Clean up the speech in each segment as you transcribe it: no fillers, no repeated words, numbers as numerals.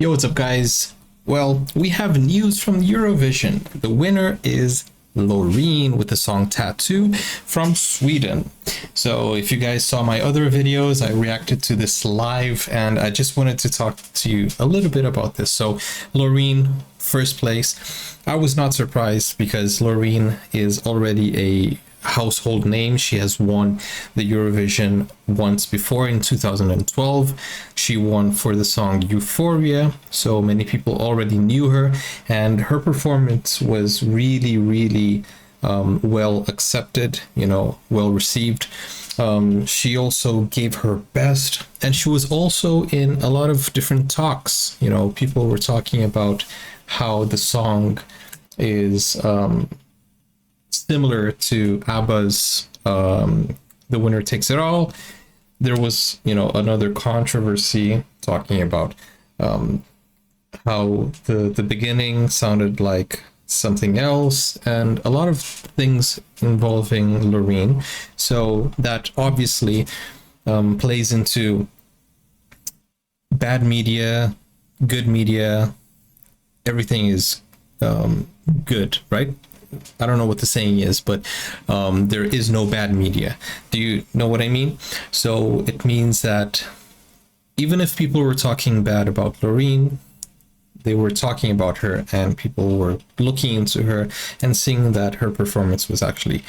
Yo, what's up, guys? Well, we have news from Eurovision. The winner is Loreen with the song Tattoo from Sweden. So if you guys saw my other videos, I reacted to this live and I just wanted to talk to you a little bit about this. So Loreen, first place. I was not surprised because Loreen is already a household name. She has won the Eurovision once before in 2012. She won for the song Euphoria, so many people already knew her, and her performance was really well accepted, well received. She also gave her best, and she was also in a lot of different talks. People were talking about how the song is similar to ABBA's The Winner Takes It All. There was, another controversy talking about how the beginning sounded like something else, and a lot of things involving Loreen. So that obviously plays into bad media, good media. Everything is good, right? I don't know what the saying is, but there is no bad media. Do you know what I mean? So it means that even if people were talking bad about Loreen, they were talking about her, and people were looking into her and seeing that her performance was actually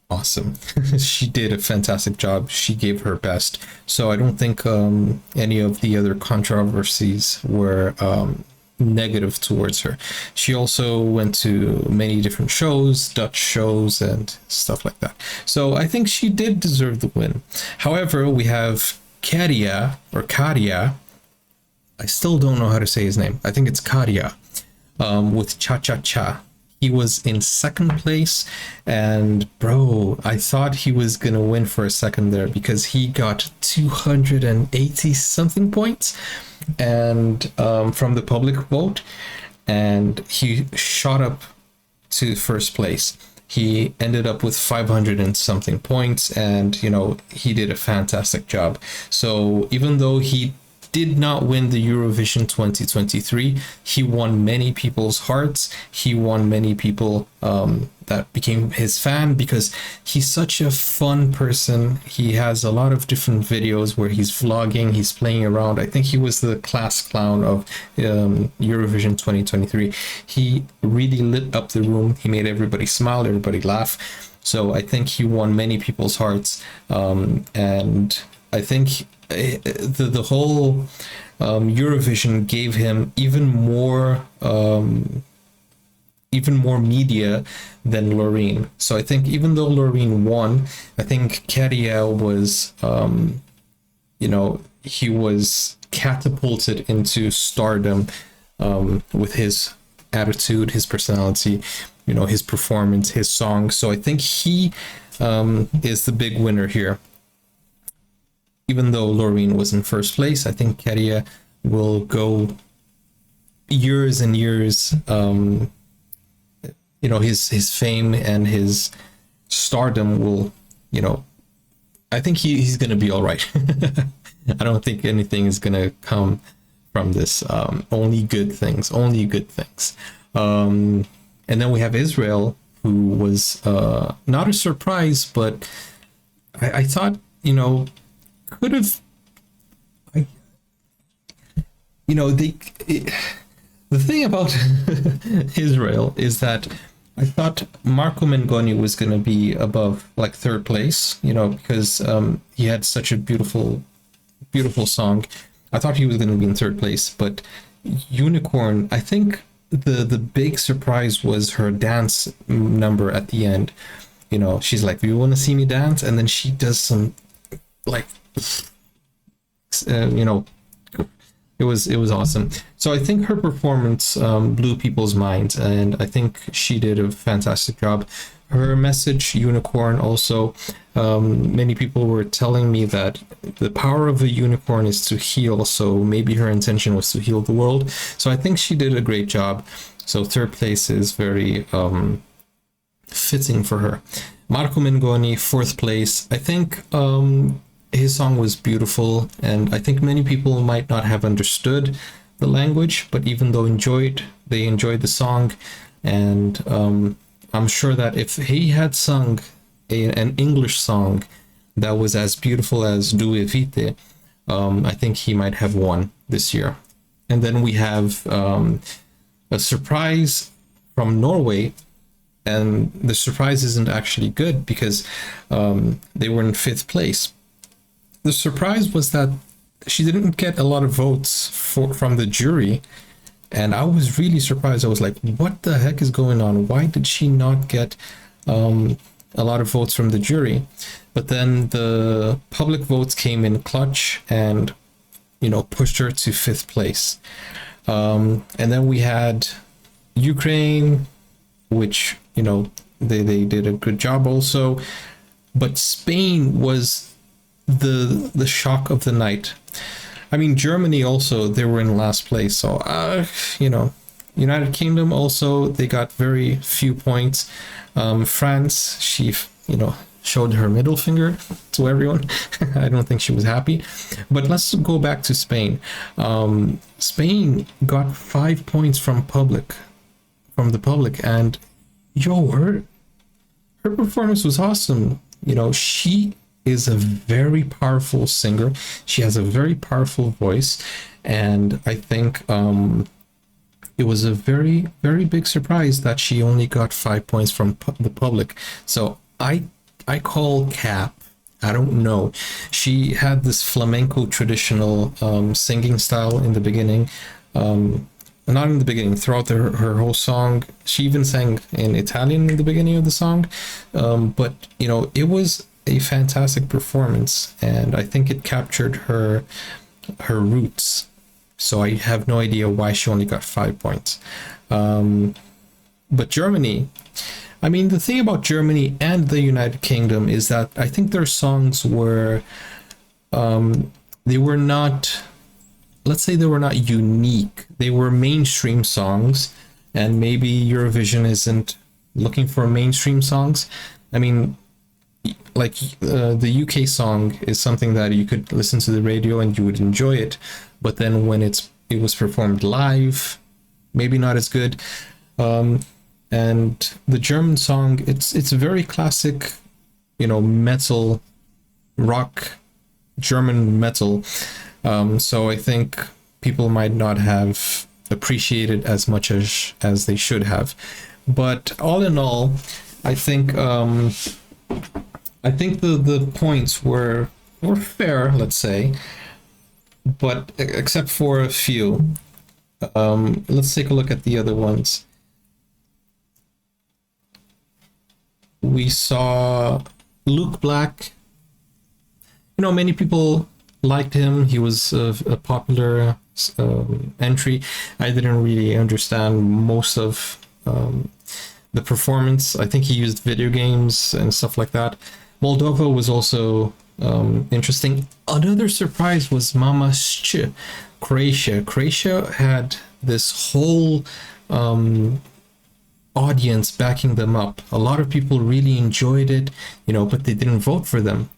awesome. She did a fantastic job. She gave her best. So I don't think any of the other controversies were negative towards her. She also went to many different shows, Dutch shows and stuff like that. So I think she did deserve the win. However, we have Käärijä or Käärijä. I still don't know how to say his name. I think it's Käärijä, with Cha Cha Cha. He was in second place, and bro, I thought he was gonna win for a second there because he got 280 something points and from the public vote, and he shot up to first place. He ended up with 500 and something points, and he did a fantastic job. So even though he did not win the Eurovision 2023, he won many people's hearts. He won many people that became his fan because he's such a fun person. He has a lot of different videos where he's vlogging, he's playing around. I think he was the class clown of Eurovision 2023. He really lit up the room. He made everybody smile, everybody laugh. So I think he won many people's hearts, and I think the whole Eurovision gave him even more media than Loreen. So I think even though Loreen won, I think Käärijä was he was catapulted into stardom with his attitude, his personality, his performance, his song. So I think he is the big winner here. Even though Loreen was in first place, I think Käärijä will go years and years. His fame and his stardom will, I think he's gonna be all right. I don't think anything is gonna come from this. Only good things. And then we have Israel, who was not a surprise, but I thought, could have, the thing about Israel is that I thought Marco Mengoni was going to be above, like, third place, because he had such a beautiful song. I thought he was going to be in third place, but Unicorn, I think the big surprise was her dance number at the end. She's like, "Do you want to see me dance?" And then she does some, like, it was awesome. So I think her performance blew people's minds, and I think she did a fantastic job. Her message, Unicorn, also, many people were telling me that the power of a unicorn is to heal, so maybe her intention was to heal the world. So I think she did a great job. So third place is very fitting for her. Marco Mengoni, fourth place. I think his song was beautiful, and I think many people might not have understood the language, but even though they enjoyed the song. And I'm sure that if he had sung an English song that was as beautiful as Du Evite, I think he might have won this year. And then we have a surprise from Norway, and the surprise isn't actually good because they were in 5th place. The surprise was that she didn't get a lot of votes from the jury, and I was really surprised. I was like, what the heck is going on? Why did she not get a lot of votes from the jury? But then the public votes came in clutch and, you know, pushed her to 5th place. And then we had Ukraine, which, you know, they did a good job also. But Spain was the shock of the night. I mean, Germany also, they were in last place. So, you know, United Kingdom also, they got very few points. France, she, you know, showed her middle finger to everyone. I don't think she was happy. But let's go back to Spain. Spain got 5 points from the public, and yo, her performance was awesome. You know, she is a very powerful singer. She has a very powerful voice, and I think it was a very, very big surprise that she only got 5 points from the public. So I call cap. I don't know. She had this flamenco traditional singing style in the beginning. Not in the beginning, throughout her whole song. She even sang in Italian in the beginning of the song. But, you know, it was a fantastic performance, and I think it captured her roots. So I have no idea why she only got 5 points. But Germany, I mean, the thing about Germany and the United Kingdom is that I think their songs were, they were not, let's say they were not unique. They were mainstream songs, and maybe Eurovision isn't looking for mainstream songs. I mean, like the UK song is something that you could listen to the radio and you would enjoy it, but then when it was performed live, maybe not as good. And the German song, it's very classic, you know, metal, rock, German metal. So I think people might not have appreciated as much as they should have. But all in all, I think the points were fair, let's say, but except for a few. Let's take a look at the other ones. We saw Luke Black. You know, many people liked him. He was a popular entry. I didn't really understand most of the performance. I think he used video games and stuff like that. Moldova was also interesting. Another surprise was Mama Sch, Croatia. Croatia had this whole audience backing them up. A lot of people really enjoyed it, you know, but they didn't vote for them.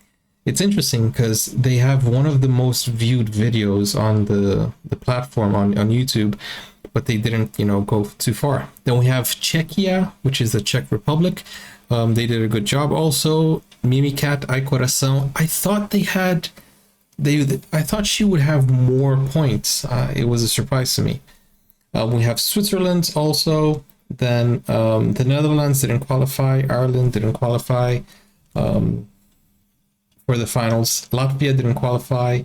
It's interesting because they have one of the most viewed videos on the platform on YouTube, but they didn't, you know, go too far. Then we have Czechia, which is the Czech Republic. They did a good job also. Mimikat, Ai Coração. I thought I thought she would have more points. It was a surprise to me. We have Switzerland also. Then the Netherlands didn't qualify. Ireland didn't qualify for the finals. Latvia didn't qualify.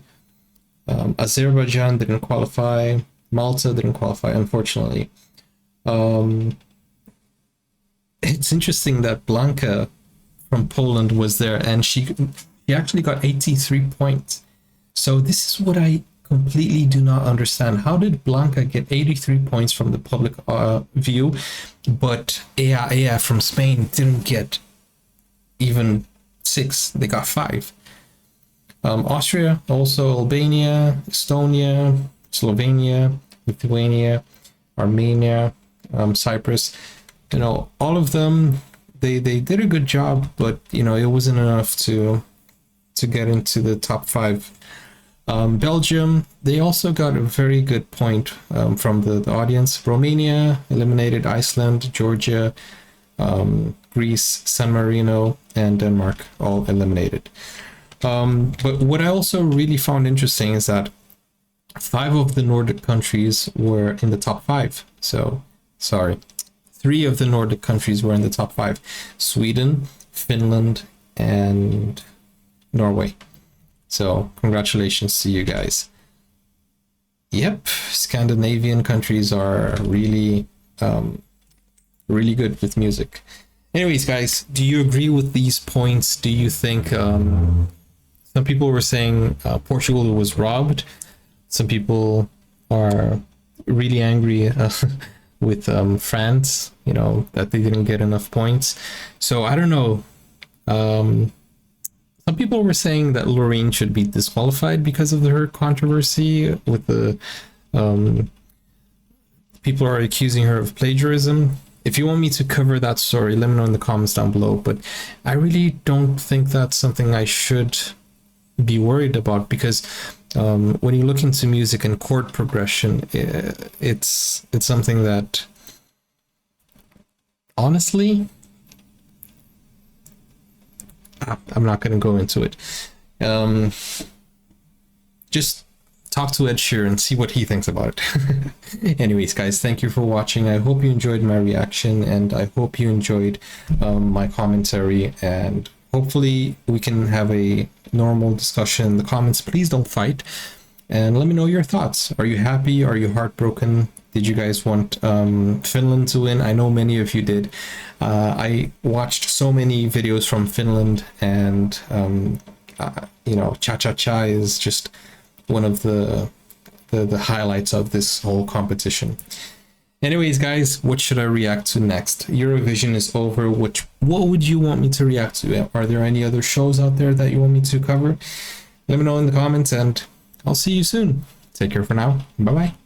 Azerbaijan didn't qualify. Malta didn't qualify, unfortunately. It's interesting that Blanka from Poland was there, and she actually got 83 points. So this is what I completely do not understand. How did Blanka get 83 points from the public view, but Ea from Spain didn't get even 6? They got 5. Austria, also Albania, Estonia, Slovenia, Lithuania, Armenia, Cyprus. You know, all of them, they did a good job, but, you know, it wasn't enough to get into the top 5. Belgium, they also got a very good point from the audience. Romania eliminated Iceland, Georgia, Greece, San Marino, and Denmark all eliminated. But what I also really found interesting is that 5 of the Nordic countries were in the top 5. So, sorry, 3 of the Nordic countries were in the top 5. Sweden, Finland, and Norway. So, congratulations to you guys. Yep, Scandinavian countries are really, really good with music. Anyways, guys, do you agree with these points? Do you think some people were saying Portugal was robbed? Some people are really angry with France, you know, that they didn't get enough points. So I don't know. Some people were saying that Loreen should be disqualified because of her controversy with the people are accusing her of plagiarism. If you want me to cover that story, let me know in the comments down below. But I really don't think that's something I should be worried about, because when you look into music and chord progression, it's something that honestly, I'm not going to go into it. Just talk to Ed Sheeran, see what he thinks about it. Anyways, guys, thank you for watching. I hope you enjoyed my reaction, and I hope you enjoyed my commentary, and hopefully we can have a normal discussion in the comments. Please don't fight, and let me know your thoughts. Are you happy? Are you heartbroken? Did you guys want Finland to win? I know many of you did. I watched so many videos from Finland, and you know, Cha Cha Cha is just one of the highlights of this whole competition. Anyways, guys, what should I react to next? Eurovision is over. What would you want me to react to? Are there any other shows out there that you want me to cover? Let me know in the comments, and I'll see you soon. Take care for now. Bye bye.